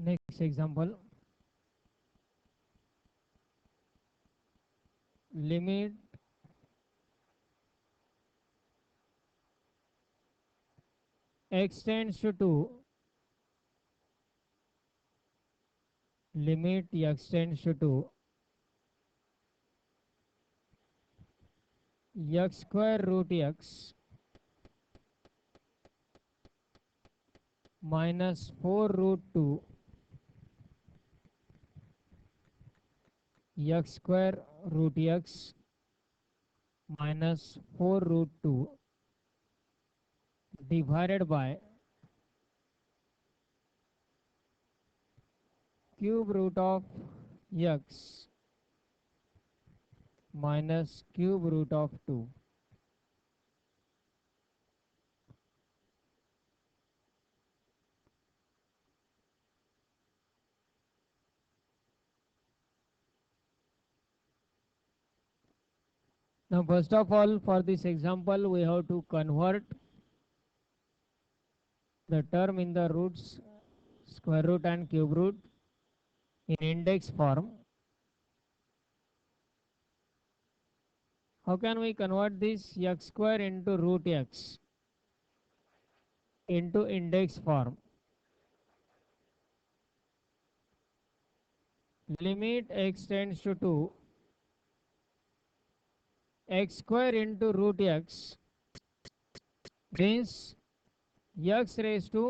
Next example, limit x tends to 2, limit x tends to 2, x square root x minus 4 root 2 x square root x minus 4 root 2 divided by cube root of x minus cube root of 2. Now first of all, for this example we have to convert the term in the roots square root and cube root in index form. How can we convert this x square into root x into index form? Limit x tends to 2, x square into root x means x raised to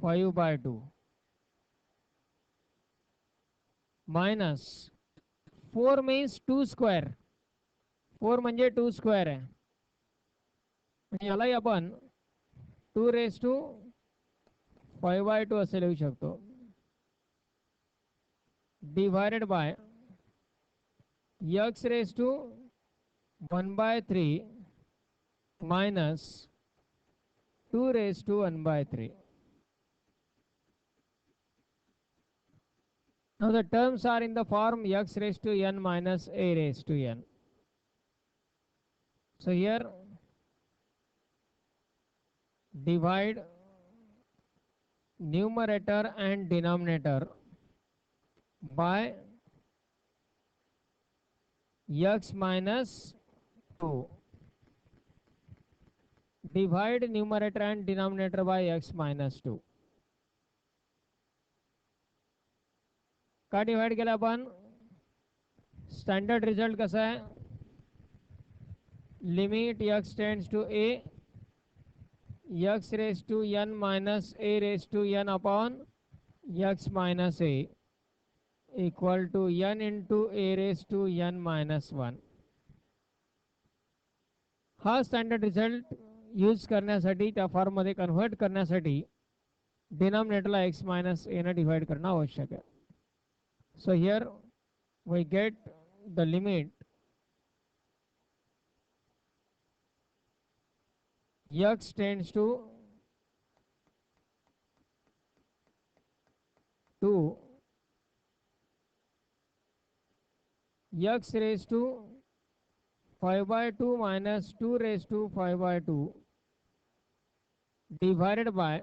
5 by 2 minus 4 means 2 square. 4 म्हणजे 2 square आहे, म्हणजे यालाही आपण 2 raise to 5 bye 2 असे लिहू शकतो, divided by x raise to 1 by 3 minus 2 raised to 1 by 3. Now the terms are in the form x raised to n minus a raised to n. So here divide numerator and denominator by x minus 2. Divide numerator and denominator by x minus 2. का divide केला आपण? Standard result कसा आहे? Limit x tends to a x raise to n minus a raise to n upon x minus a equal to n into a raise to n minus 1. हा standard result use करण्यासाठी, त्या फॉर्ममध्ये convert करण्यासाठी डिनॉमिनेटरला x minus a ने divide करणं आवश्यक आहे. So here we get the limit x tends to 2 x raised to 5 by 2 minus 2 raised to 5 by 2 divided by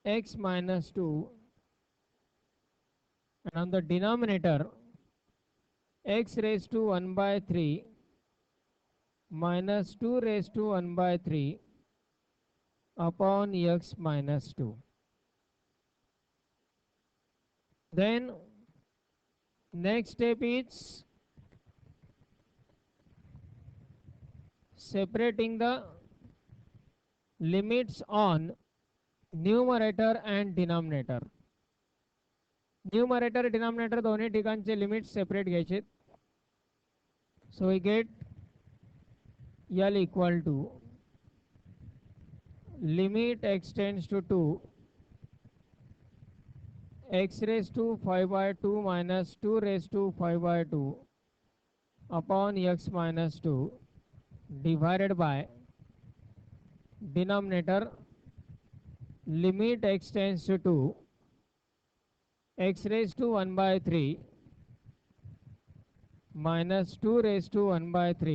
x minus 2, and on the denominator x raised to 1 by 3 minus 2 raised to 1 by 3 upon x minus 2. Then next step is separating the limits on numerator and denominator. Numerator denominator दोन्ही ठिकाणचे limit separate घ्यायचे. So we get L equal to limit x tends to 2 x raise to 5 by 2 minus 2 raise to 5 by 2 upon x minus 2 divided by denominator limit x tends to 2 x raised to 1 by 3 minus 2 raised to 1 by 3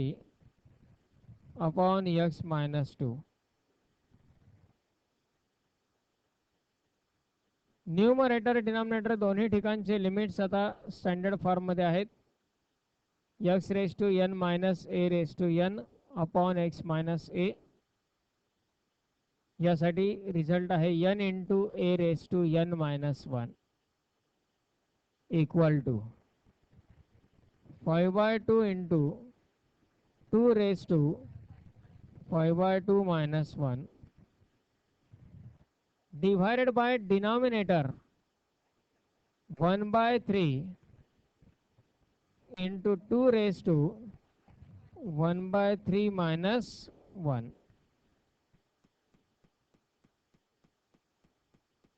upon x minus 2. Numerator denominator दोन्ही ठिकाणचे limits आता standard फॉर्ममध्ये आहेत. X raise to n minus a raise to n upon x minus a. यासाठी result आहे n into a raise to n minus one equal to 5/2 into 2 raise to 5/2 minus 1 divided by denominator 1/3 into 2 raised to 1/3 minus 1.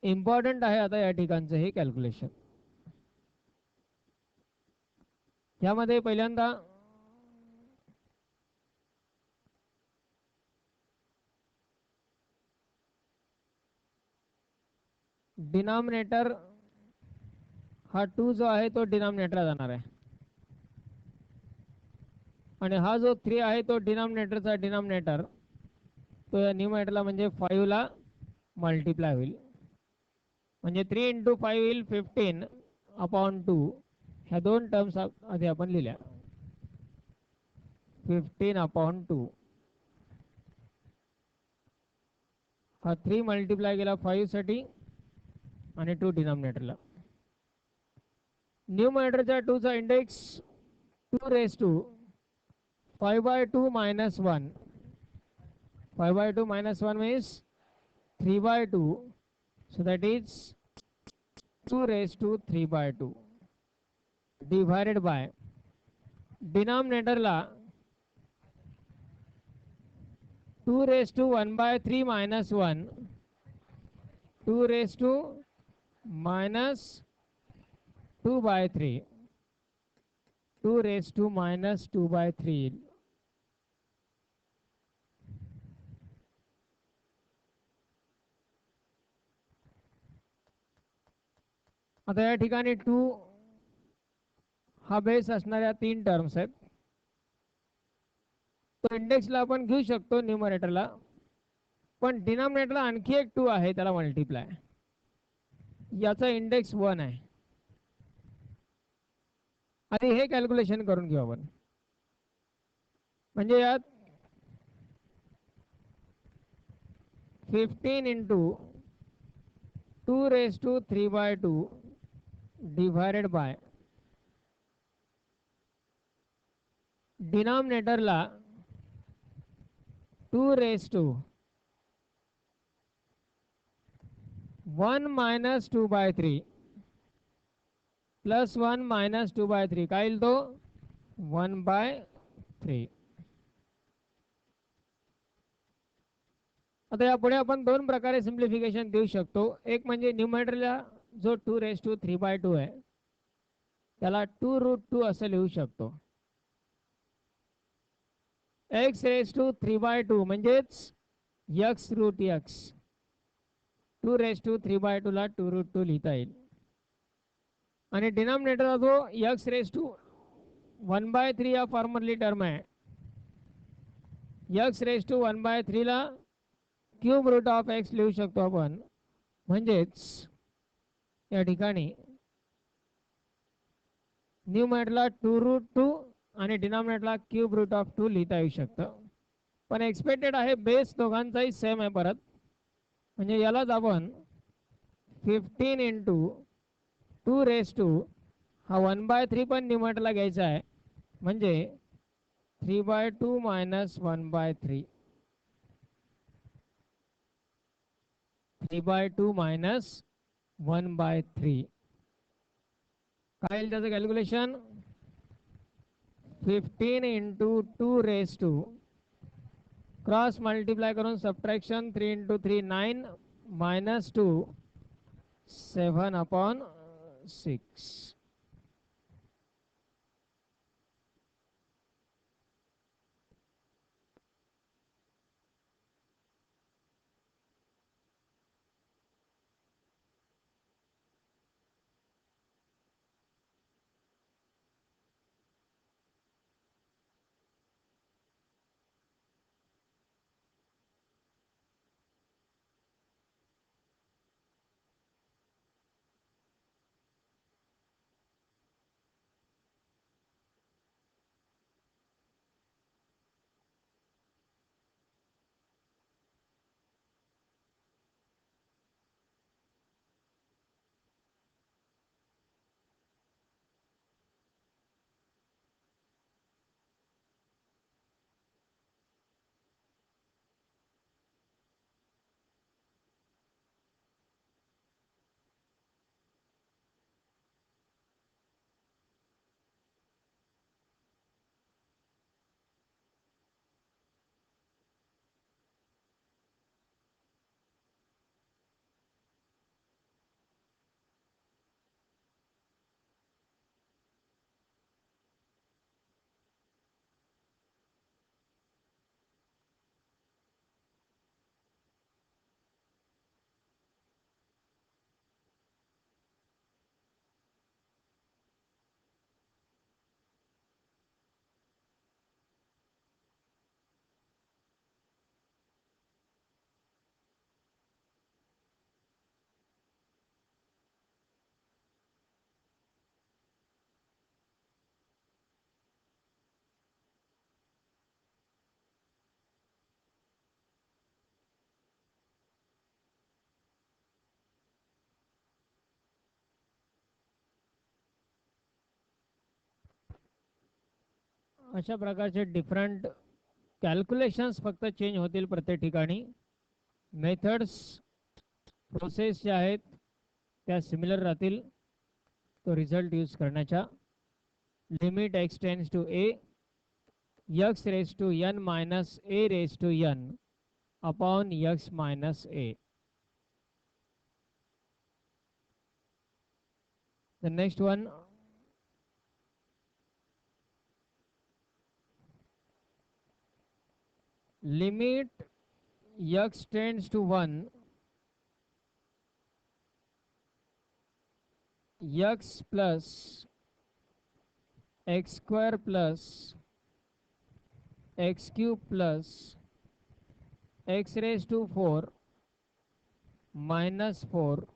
Important आहे आता या ठिकाणचं हे calculation. यामध्ये पहिल्यांदा denominator हा 2 जो आहे तो डिनॉमिनेटरला जाणार आहे आणि हा जो 3 आहे तो डिनॉमिनेटरचा डिनॉमिनेटर तो या न्यूमरेटरला म्हणजे 5 ला मल्टिप्लाय होईल. म्हणजे 3 इंटू 5 होईल 15 अपॉन 2. ह्या दोन टर्म्स आधी आपण लिहिल्या 15 अपॉन 2. हा 3 मल्टिप्लाय केला 5 साठी आणि 2 डिनॉमिनेटरला. न्यूमरेटरच्या 2 चा index 2 raise to 5/2 minus 1. 5/2 minus 1 means 3/2. So that is 2 raised to 3/2 divided by denominator ला 2 raised to 1/3 minus 1. 2 raised to minus 2/3. 2 raised to minus 2/3. आता या ठिकाणी 2 हा बेस असणाऱ्या 3 टर्म्स आहेत. तो इंडेक्सला आपण घेऊ शकतो न्यूमरेटरला, पण डिनॉमिनेटरला आणखी एक 2 आहे त्याला मल्टिप्लाय. याचा इंडेक्स 1 आहे. आणि हे कॅल्क्युलेशन करून घेऊ आपण. म्हणजे यात 15 into 2 raised to 3/2 divided by डिनॉमिनेटरला 2 raised to 1 minus 2/3 plus 1 minus 2/3 काय येईल तो 1/3. आता यापुढे आपण दोन प्रकारे सिम्प्लिफिकेशन देऊ शकतो. एक म्हणजे न्यूमरेटरला जो 2 raised to 3/2 आहे त्याला 2√2 असं लिहू शकतो. x raised to 3/2 म्हणजेच x root x. 2 raised to 3/2 ला 2√2 लिहिता येईल. आणि डिनॉमिनेटरचा जो x raised to 1/3 या फॉर्ममधली टर्म आहे, x raised to 1/3 ला क्यूब रूट ऑफ x लिहू शकतो आपण. म्हणजेच या ठिकाणी न्यूमरेटरला 2√2 आणि डिनॉमिनेटरला क्यूब रूट ऑफ 2 लिहिता येऊ शकतं. पण एक्सपेक्टेड आहे बेस दोघांचाही सेम आहे परत. म्हणजे यालाच आपण 15 इंटू 2 रेस टू हा 1/3 पण न्यूमरेटरला घ्यायचा आहे. म्हणजे 3/2 मायनस 1/3. 3/2 मायनस 1/3 काय येईल त्याचं calculation. 15 into 2 raise to cross multiply करून सबट्रॅक्शन 3 इंटू 3 9 मायनस 2 7/6. अशा प्रकारचे डिफरंट कॅल्क्युलेशन्स फक्त चेंज होतील प्रत्येक ठिकाणी. मेथड्स प्रोसेस ज्या आहेत त्या सिमिलर राहतील तो रिझल्ट यूज करण्याच्या. Limit x tends to a x raise to n minus a raise to n upon x minus a. The next one, limit x tends to 1 x plus x square plus x cube plus x raised to 4 minus 4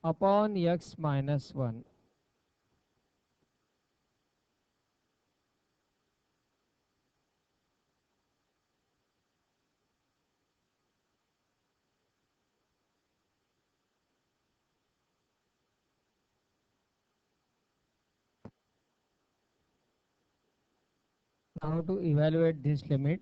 upon x minus 1. Now to evaluate this limit,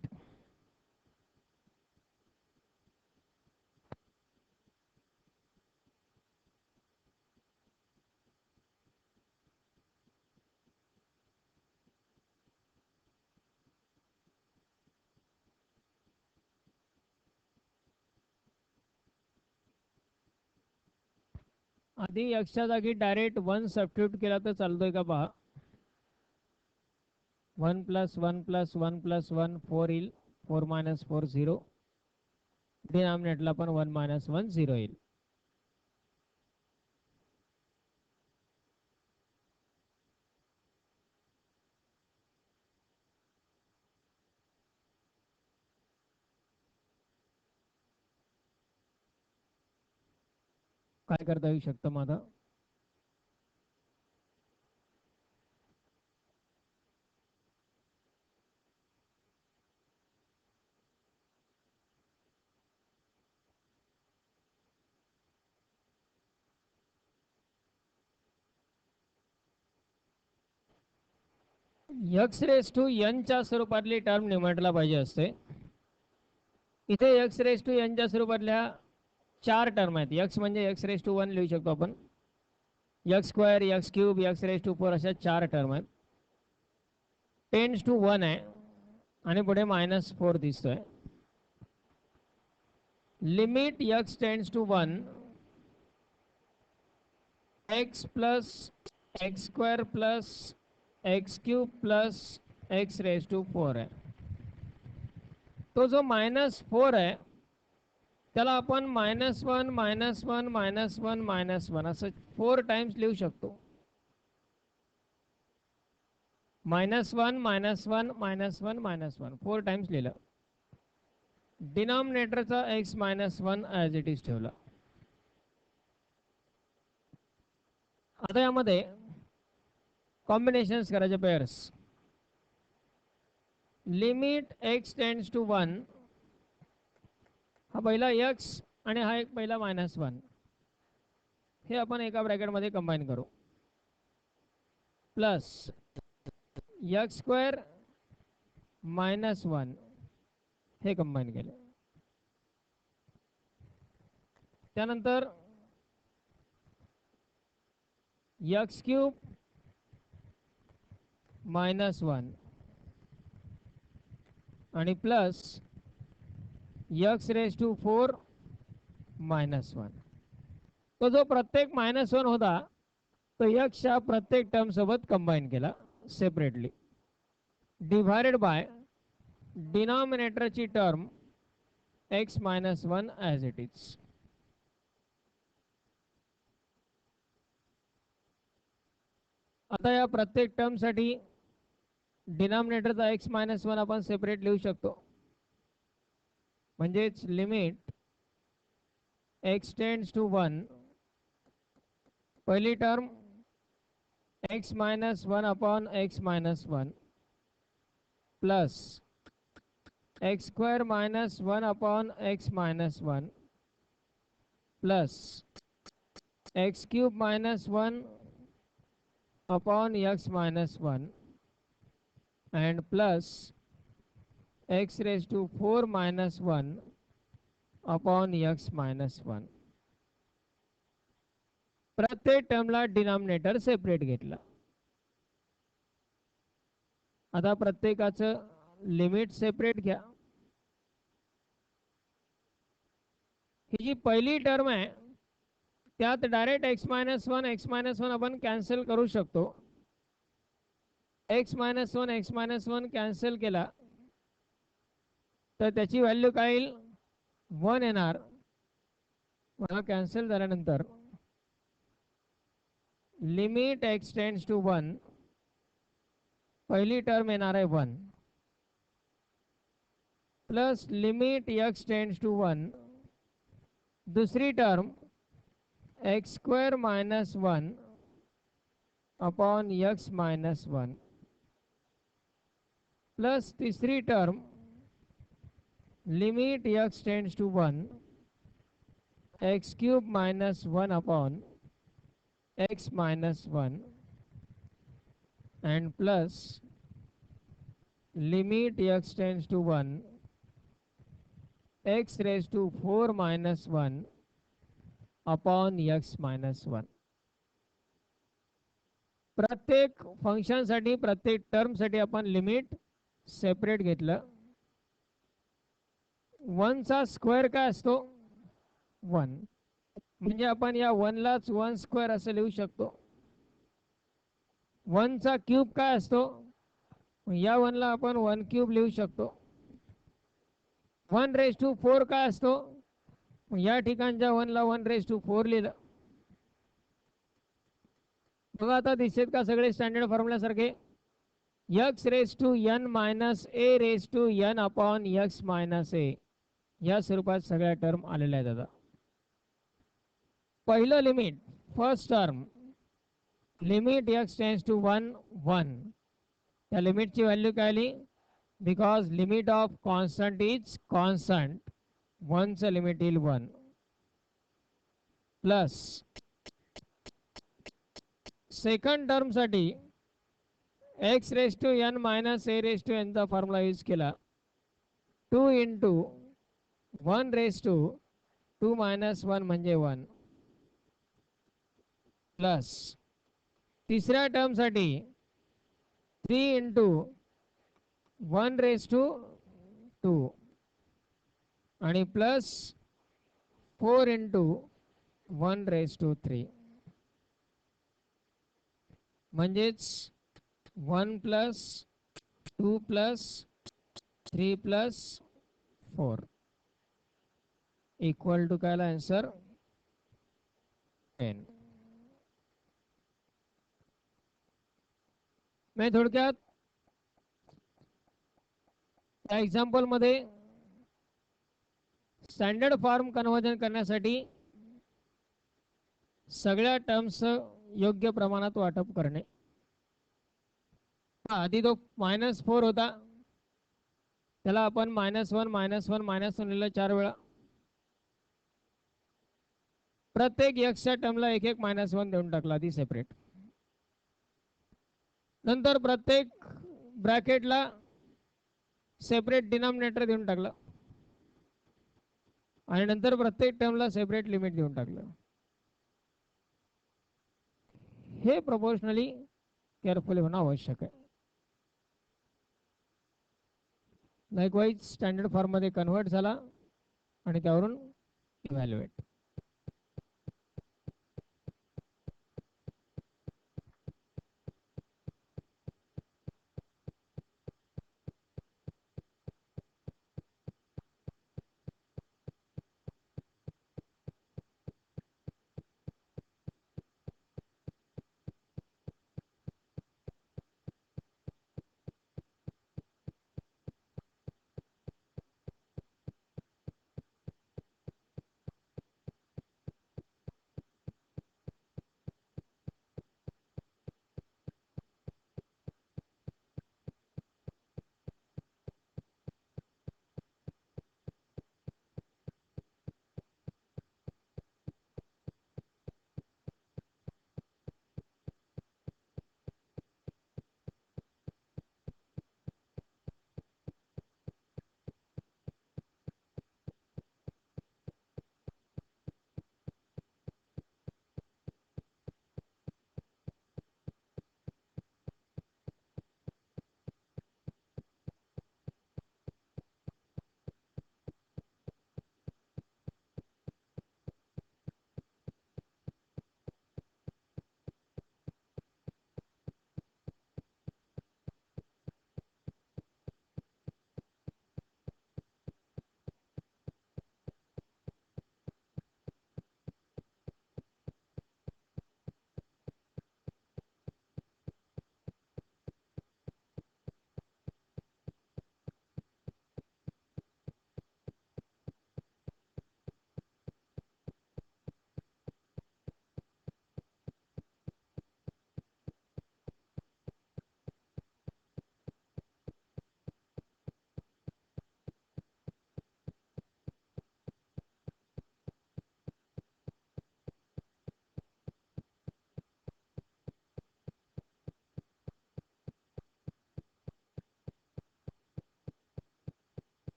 आधी एक्सच्या जागी direct 1 substitute केला तर चालतोय का पहा. 1 plus 1 plus 1 plus 1 4 येईल. 4 minus 4 0. डिनॉमिनेटला पण 1 minus 1 0 येईल. काय करता येऊ शकतं मग आता. x रेस टू n च्या स्वरूपातली टर्म निवडला पाहिजे असते. इथे x रेस टू n च्या स्वरूपातल्या 4 टर्म आहेत. x म्हणजे x रेस टू 1 लिहू शकतो आपण. x square x cube x raise to 4 अशा 4 टर्म आहेत. टेन्स टू 1 आहे आणि पुढे -4 दिसतोय. Limit x tends to 1 x plus x square plus x cube plus x raise to 4 आहे. तो जो -4 आहे त्याला आपण -1 -1 -1 -1 असं 4 टाइम्स लिहू शकतो. -1 -1 -1 -1 4 टाइम्स लिहिलं. डिनॉमिनेटरचा x -1 ॲज इट इज ठेवला. आता यामध्ये कॉम्बिनेशन्स करायचे pairs. Limit x tends to 1 हा पहिला x आणि हा एक पहिला -1 हे आपण एका ब्रॅकेटमध्ये कंबाईन करू. प्लस x स्क्वेअर -1 हे कंबाईन केले. त्यानंतर x क्यूब -1 आणि प्लस x रेस टू 4 -1. तो जो प्रत्येक -1 होता तो x च्या प्रत्येक टर्म सोबत कंबाईन केला सेपरेटली. डिवायडेड बाय डिनॉमिनेटरची term x -1 as it is. आता या प्रत्येक टर्मसाठी डिनॉमिनेटरचा x -1 आपण सेपरेट लिहू शकतो. म्हणजेच लिमिट x टेन्स टू 1 पहिली term x -1 upon x -1 plus x square -1 upon x -1 plus x cube -1 upon x minus 1 and plus x raised to 4 minus 1 upon x minus 1. प्रत्येक टर्मला denominator separate घेतला. आता प्रत्येकाचं limit separate घ्या. ही जी पहिली term आहे त्यात direct x minus one आपण cancel करू शकतो. x मायनस वन कॅन्सल केला तर त्याची व्हॅल्यू काय येईल 1 येणार. मला कॅन्सल झाल्यानंतर लिमिट x टेंड्स टू 1 पहिली टर्म येणार आहे 1 plus limit x tends to 1 दूसरी term x square minus 1 upon x minus 1 plus तीसरी term limit x tends to 1 x cube minus 1 upon x minus 1 and plus limit x tends to 1 x raised to 4 minus 1 upon x minus 1. प्रत्येक फंक्शनसाठी प्रत्येक टर्मसाठी आपण limit separate घेतलं. 1 चा square काय असतो 1 म्हणजे आपण या 1 लाच 1 स्क्वेअर असं लिहू शकतो. 1 चा क्यूब काय असतो या 1 ला आपण 1 क्यूब लिहू शकतो. 1 रेज टू 4 काय असतो या ठिकाणच्या 1 ला 1 रेज टू 4 लिहिलं. बघा आता दिसत का सगळे स्टँडर्ड फॉर्म्युल्यासारखे. x raise to n minus a raise to n upon x minus a या स्वरूपात सगळ्या टर्म आलेल्या आहेत. आता पहिलं limit first term limit x tends to 1 1 या लिमिटची व्हॅल्यू काय आली because limit of constant is constant 1 चं लिमिट येईल 1 प्लस सेकंड टर्म साठी x raise to n minus a raise to n चा फॉर्म्युला यूज केला 2 इंटू 1 रेज टू 2 मायनस 1 म्हणजे 1 प्लस तिसऱ्या टर्म साठी 3 इंटू 1 रेज टू 2 आणि प्लस 4 इंटू 1 रेज टू 3 म्हणजेच 1 plus 2 plus 3 plus 4 equal to काय answer 10. मैं थोडक्यात या एक्झाम्पल मध्ये स्टँडर्ड फॉर्म कन्वर्जन करण्यासाठी सगळ्या टर्म्स योग्य प्रमाणात वाटप करणे. आधी तो -4 होता त्याला आपण -1 लिहिलं 4 वेळा. प्रत्येक x च्या टर्मला एक एक -1 देऊन टाकला आधी सेपरेट. नंतर प्रत्येक ब्रॅकेटला सेपरेट डिनॉमिनेटर देऊन टाकलं आणि नंतर प्रत्येक टर्मला सेपरेट लिमिट देऊन टाकलं. हे प्रोपोर्शनली केअरफुली होणं आवश्यक आहे. लाईकवाईज स्टँडर्ड फॉर्म मध्ये कन्वर्ट झाला आणि त्यावरून evaluate.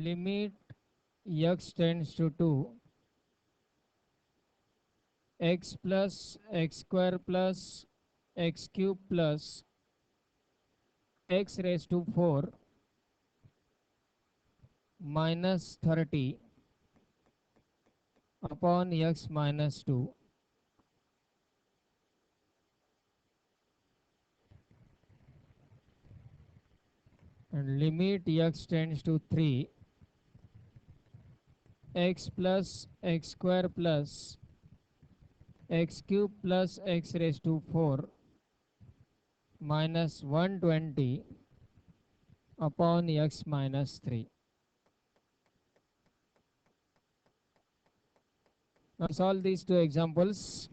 Limit x tends to 2, x plus x square plus x cube plus x raise to 4 minus 30 upon x minus 2, and limit x tends to 3, x plus x square plus x cube plus x raised to 4 minus 120 upon x minus 3. Now solve these two examples.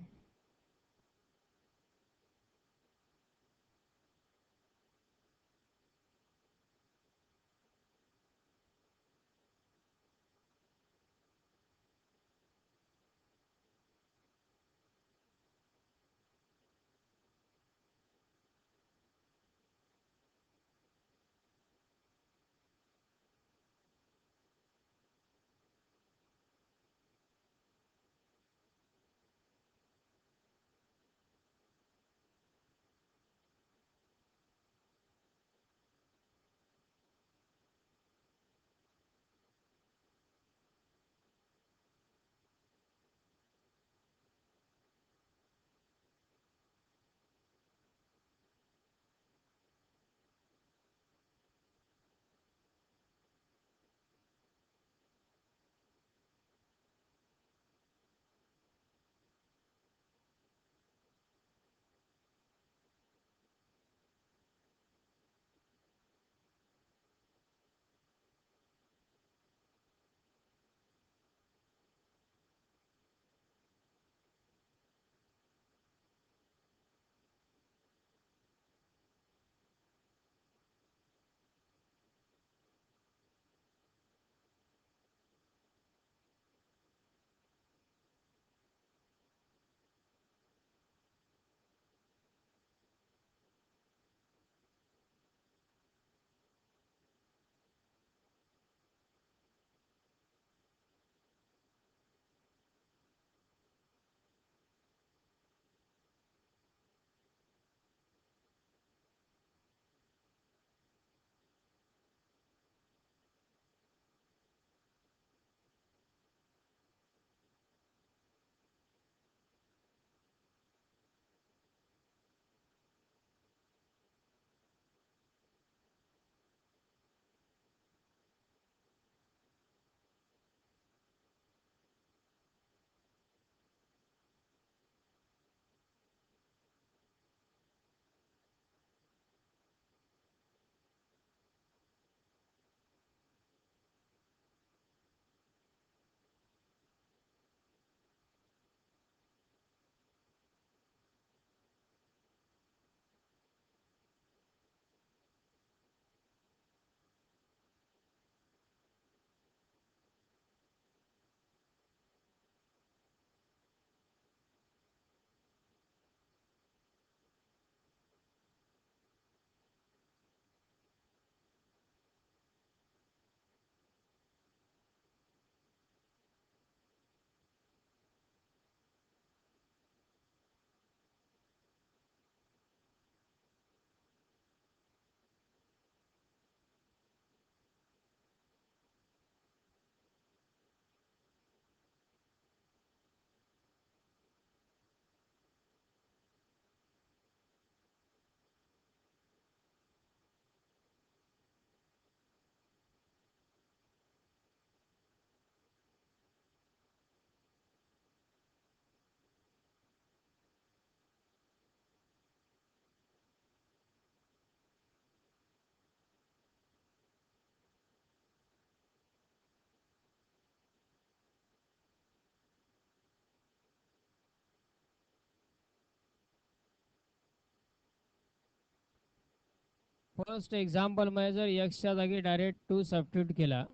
First example मध्ये जर एक्सच्या जागी direct 2 substitute केला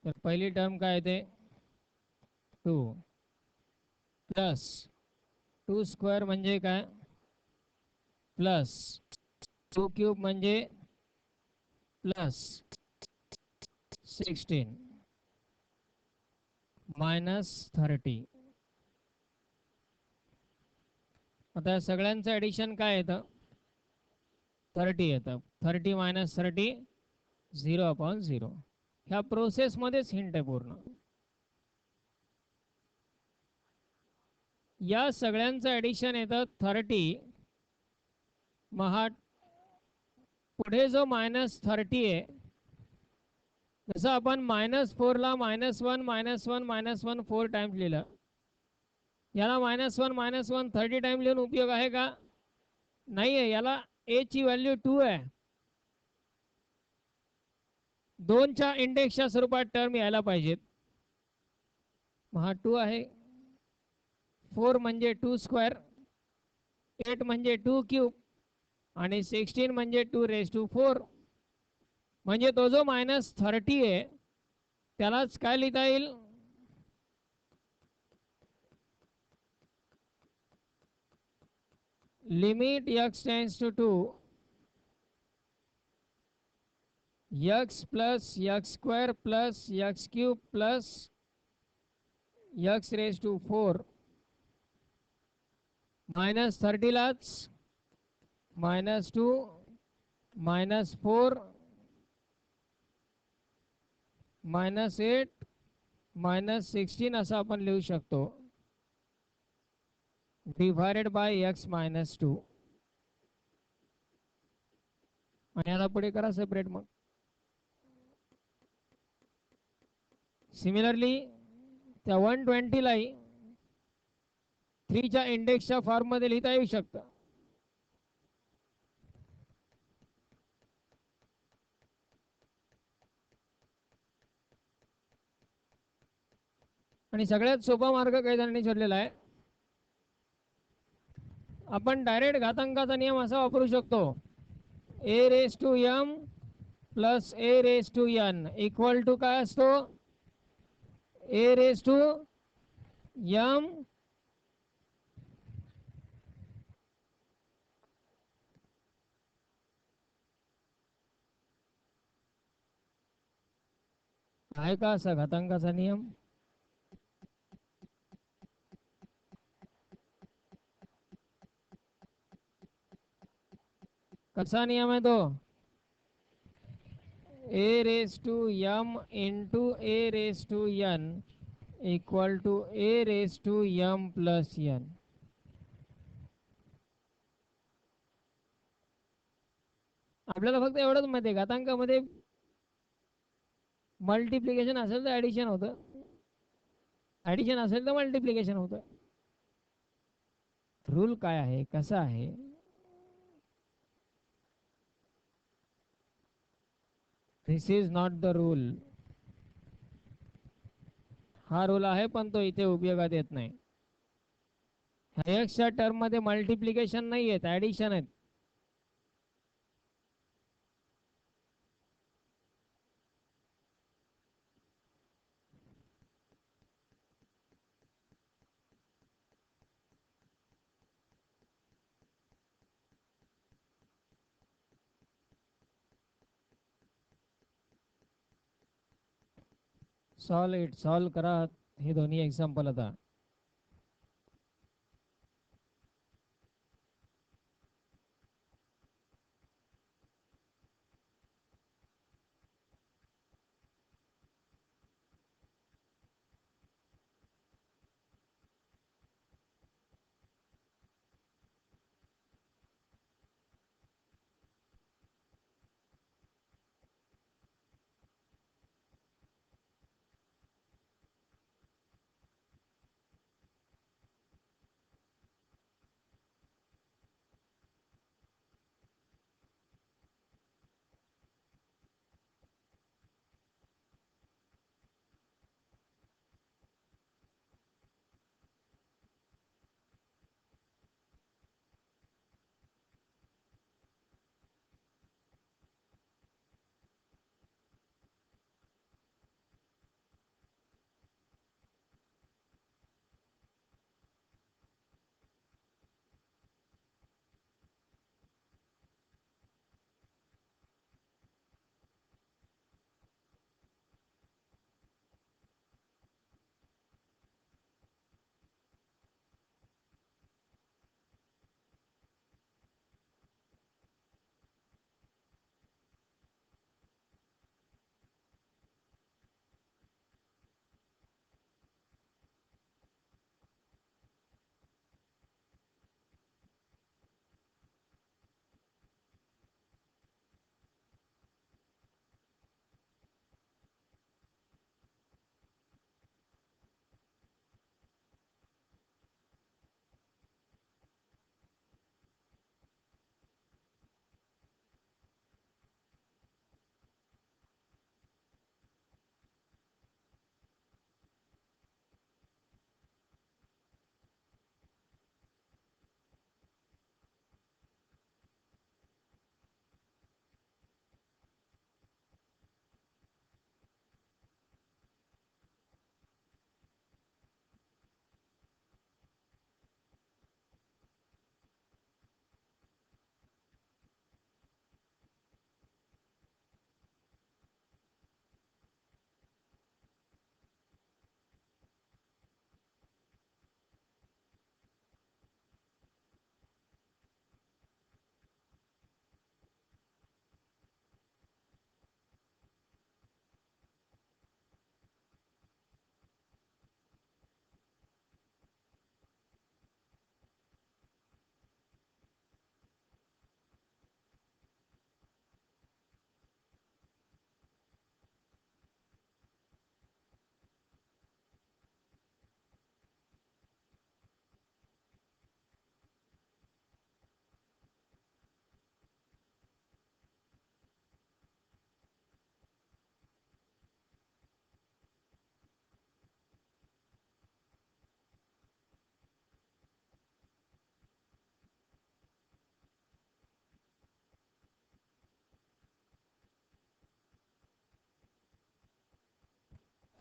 तर पहिली term काय येते 2 plus 2 square म्हणजे काय प्लस 2 क्यूब म्हणजे प्लस 16 मायनस 30. आता या सगळ्यांचं ॲडिशन काय येतं? 30 येतं. 30 मायनस 30 0/0. ह्या प्रोसेसमध्येच हिंट आहे पूर्ण. या सगळ्यांचं ॲडिशन येतं 30. मग हा पुढे जो मायनस 30 आहे, जसं आपण -4 ला -1 4 टाइम्स लिहिलं, याला -1 30 टाइम लिहून उपयोग आहे का? नाही आहे. याला ए ची व्हॅल्यू 2 आहे. 2च्या इंडेक्सच्या स्वरूपात टर्म यायला पाहिजेत. हा 2 आहे. 4 म्हणजे 2 स्क्वेअर, 8 म्हणजे 2 क्यूब आणि 16 म्हणजे 2⁴. म्हणजे तो जो -30 आहे त्यालाच काय लिहिता येईल? Limit x tends to 2, x plus x square plus x cube plus x⁴ -30 लाच -2 -4 -8 -16 असं आपण लिहू शकतो, डिवायडेड बाय x -2. आणि याला पुढे करा सेपरेट. मग सिमिलरली त्या 120 लाही 3च्या इंडेक्सच्या फॉर्ममध्ये लिहिता येऊ शकतं. आणि सगळ्यात सोपा मार्ग काही जणांनी शोधलेला आहे. आपण डायरेक्ट घातांकाचा नियम असा वापरू शकतो, a⁻m plus a⁻n equal to काय असतो? a⁻m आहे का असा घातांकाचा नियम? कसा नियम आहे तो? a⁻m into a⁻n equal to a⁻m plus n. आपल्याला फक्त एवढंच माहिती आहे, घातांकामध्ये मल्टिप्लिकेशन असेल तर ॲडिशन होतं, ॲडिशन असेल तर मल्टिप्लिकेशन होतं. रूल काय आहे, कसा आहे? This is not the rule. हा रूल आहे पण तो इथे उपयोगात येत नाही. एक्सच्या टर्म मध्ये मल्टिप्लिकेशन नाही आहेत, ॲडिशन आहेत. सॉल्व करा हे दोन्ही एक्झाम्पल आता.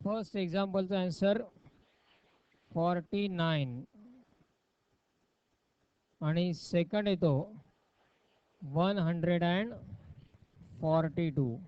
फर्स्ट एक्झाम्पलचा आन्सर 49 आणि सेकंड येतो 142.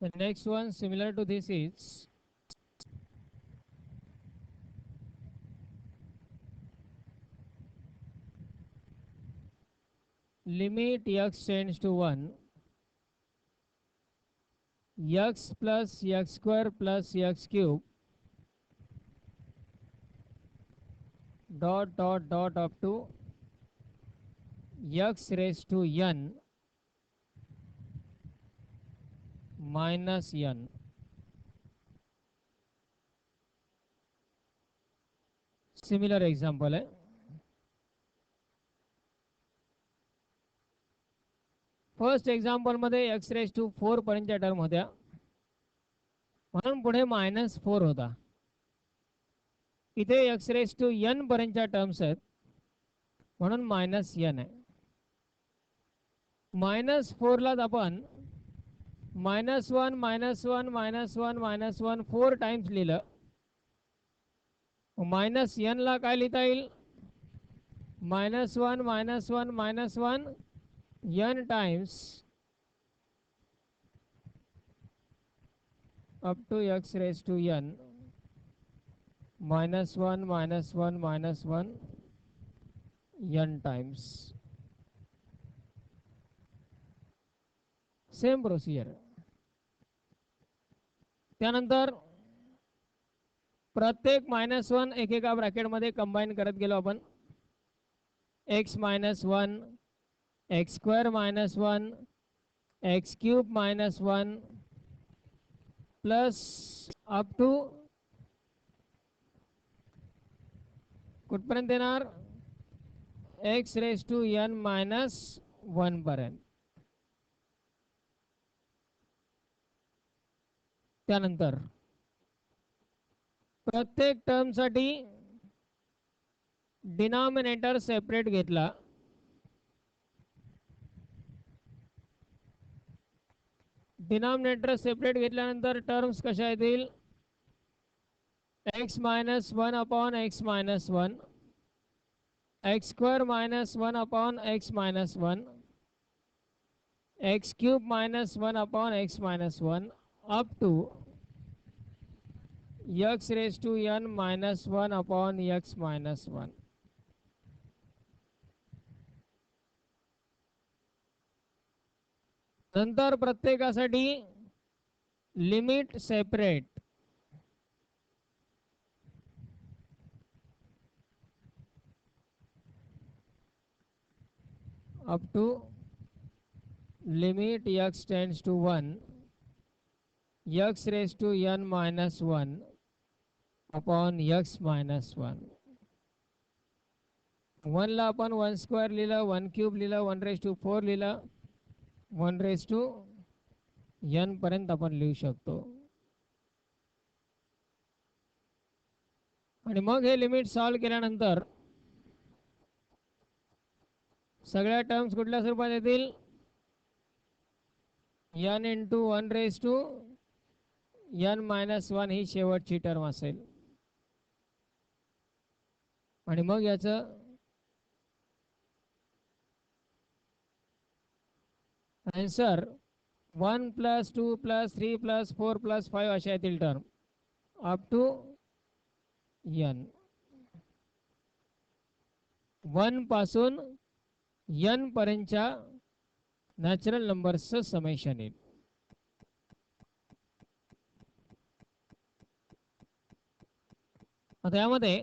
The next one similar to this is limit x tends to 1, x plus x square plus x cube dot dot dot up to x raised to n minus n. Similar example आहे. First example मध्ये x raise to 4 पर्यंतच्या term होत्या, म्हणून पुढे -4 होता. इथे x raise to n पर्यंतच्या terms आहेत, म्हणून -n आहे. -4 लाच आपण -1 -1 -1 -1 4 टाइम्स लिहिलं. -n ला काय लिहिता येईल? -1 -1 -1 n times up to x raised to n -1 -1 -1 n times. Same procedure. त्यानंतर प्रत्येक -1 एकेका ब्रॅकेटमध्ये कंबाईन करत गेलो आपण. x -1 x square -1 x cube -1 plus up to कुठपर्यंत येणार? x रेस टू n -1 पर्यंत. त्यानंतर प्रत्येक टर्म साठी डिनॉमिनेटर सेपरेट घेतला. डिनॉमिनेटर सेपरेट घेतल्यानंतर टर्म्स कशा येतील? x -1 upon x -1 x square -1 upon x -1 x cube -1 upon x -1 up to x raise to n -1 upon x -1. नंतर प्रत्येकासाठी limit separate. Up to limit x tends to 1 x raise to n -1 upon x -1. 1 ला आपण 1 square लिहिलं, 1 cube लिहिलं, 1 race to 4 लिहिलं, 1 race to n पर्यंत आपण लिहू शकतो. आणि मग हे लिमिट सॉल्व केल्यानंतर सगळ्या टर्म्स कुठल्या स्वरूपात येतील? n into 1 raise to n minus 1 ही शेवटची टर्म असेल. आणि मग याचं answer 1 plus 2 plus 3 plus 4 plus 5 अशा येतील टर्म अप टू n. 1 पासून n पर्यंतच्या नॅचरल नंबर्सचं समेशन येईल. आता यामध्ये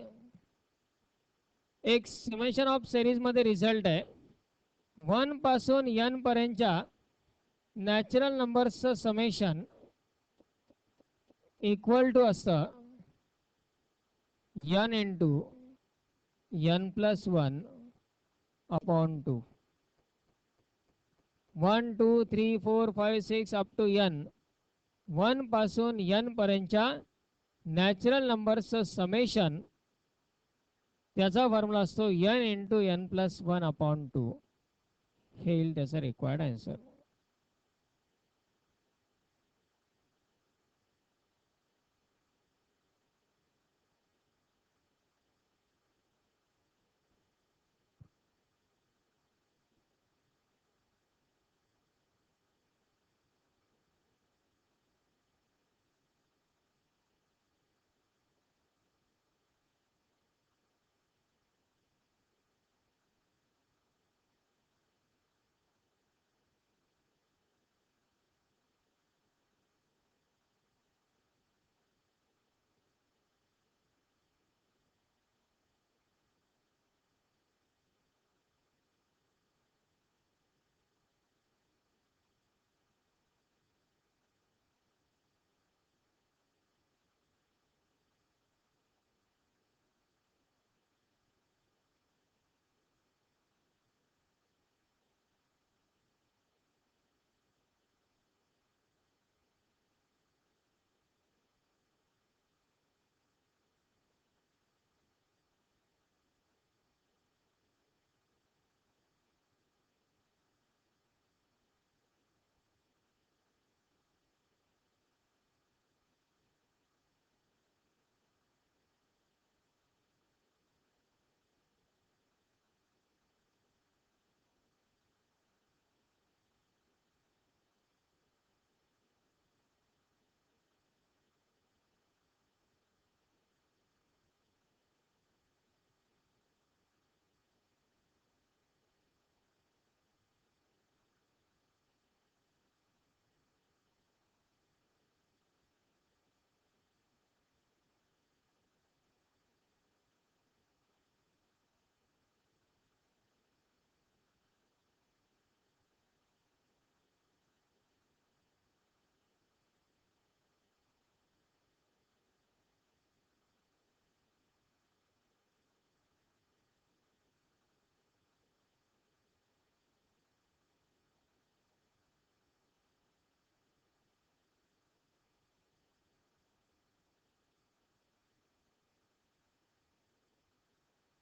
एक समेशन ऑफ सिरीज मध्ये रिझल्ट आहे. 1 पासून n पर्यंतच्या नॅचरल नंबर्सचं समेशन इक्वल टू असतं n into n plus 1 upon 2. 1 2 3 4 5 6 up to n. 1 पासून n पर्यंतच्या नॅचरल नंबर्सचं समेशन त्याचा फॉर्म्युला असतो n into n plus 1 upon 2. हे येईल त्याचा रिक्वायर्ड आन्सर.